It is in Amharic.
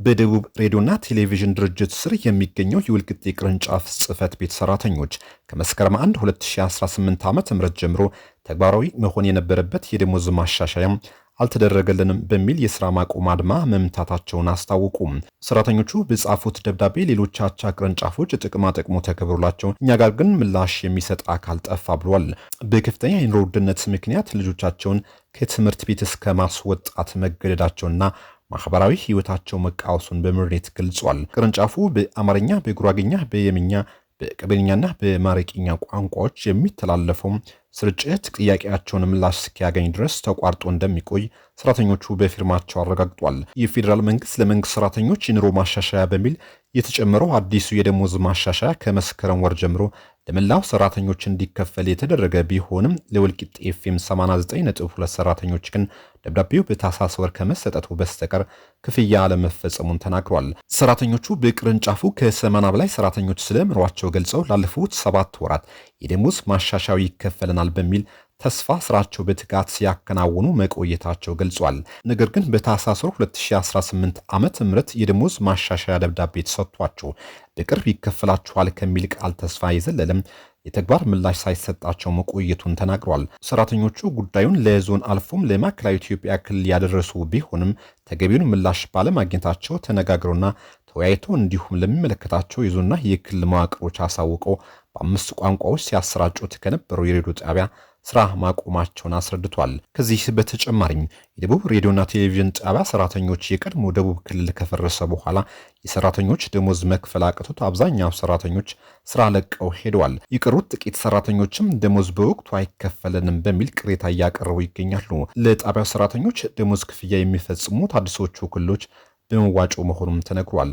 በደቡብ ሬዲዮና ቴሌቪዥን ድርጅት ስር የሚገኘው የወልቂጤ ቅርንጫፍ ጽህፈት ቤት ሰራተኞች ከመስከረም 1 2018 ዓ.ም ጀምሮ ተግባራዊ መሆን የነበረበት የደሞዝ ማሻሻያ አልተደረገልንም በሚል የሥራ ማቆም አድማ መምታታቸውን አስታወቁ። ሰራተኞቹ በጻፉት ደብዳቤ ሌሎች አቻ ቅርንጫፎች ጥቅማ ጥቅሙ ተከብሮላቸው እኛ ጋር ግን ምላሽ የሚሰጥ አካል ጠፋ ብሏል። በከፍተኛ የኑሮ ውድነት ምክንያት ልጆቻቸውን ከትምህርት ቤት እስከ ማስወጣት መገደዳቸውና ማህበራዊ ህይወታቸው መቃወሱን በምሬት ገልጿል። ቅርንጫፉ በአማርኛ፣ በጉራግኛ፣ በየምኛ፣ በቀበሌኛና በማረቂኛ ቋንቋዎች የሚተላለፈው ስርጭት ጥያቄያቸውን ምላሽ እስኪያገኝ ድረስ ተቋርጦ እንደሚቆይ ሰራተኞቹ በፊርማቸው አረጋግጧል። የፌዴራል መንግስት ለመንግስት ሰራተኞች የኑሮ ማሻሻያ በሚል የተጨመረው አዲሱ የደሞዝ ማሻሻያ ከመስከረም ወር ጀምሮ ለመላው ሰራተኞች እንዲከፈል የተደረገ ቢሆንም ለወልቂጤ ኤፍኤም 89.2 ሰራተኞች ግን ደብዳቤው በታህሳስ ወር ከመሰጠቱ በስተቀር ክፍያ አለመፈጸሙን ተናግሯል። ሰራተኞቹ በቅርንጫፉ ከ80 በላይ ሰራተኞች ስለምሯቸው ገልጸው ላለፉት 7 ወራት የደሞዝ ማሻሻያው ይከፈለናል በሚል ተስፋ ስራቸው በትጋት ሲያከናውኑ መቆየታቸው ገልጿል። ነገር ግን በታህሳስ 2018 ዓመተ ምህረት የደሞዝ ማሻሻያ ደብዳቤ ተሰጥቷቸው በቅርብ ይከፈላችኋል ከሚል ቃል ተስፋ የዘለለም የተግባር ምላሽ ሳይሰጣቸው መቆየቱን ተናግሯል። ሰራተኞቹ ጉዳዩን ለዞን አልፎም ለማዕከላዊ ኢትዮጵያ ክልል ያደረሱ ቢሆንም ተገቢውን ምላሽ ባለማግኘታቸው ተነጋግረውና ተወያይተው እንዲሁም ለሚመለከታቸው የዞንና የክልል መዋቅሮች አሳውቀው በ5 ቋንቋዎች ሲያሰራጩት ከነበረው የሬዲዮ ጣቢያ ስራ ማቆማቸውን አስረድቷል። ከዚህ በተጨማሪም የደቡብ ሬዲዮና ቴሌቪዥን ጣቢያ ሰራተኞች የቀድሞ ደቡብ ክልል ከፈረሰ በኋላ የሰራተኞች ደሞዝ መክፈል አቅቶት አብዛኛው ሰራተኞች ስራ ለቀው ሄደዋል። የቀሩት ጥቂት ሰራተኞችም ደሞዝ በወቅቱ አይከፈለንም በሚል ቅሬታ እያቀረቡ ይገኛሉ። ለጣቢያው ሰራተኞች ደሞዝ ክፍያ የሚፈጽሙት አዲሶቹ ክልሎች በመዋጮ መሆኑም ተነግሯል።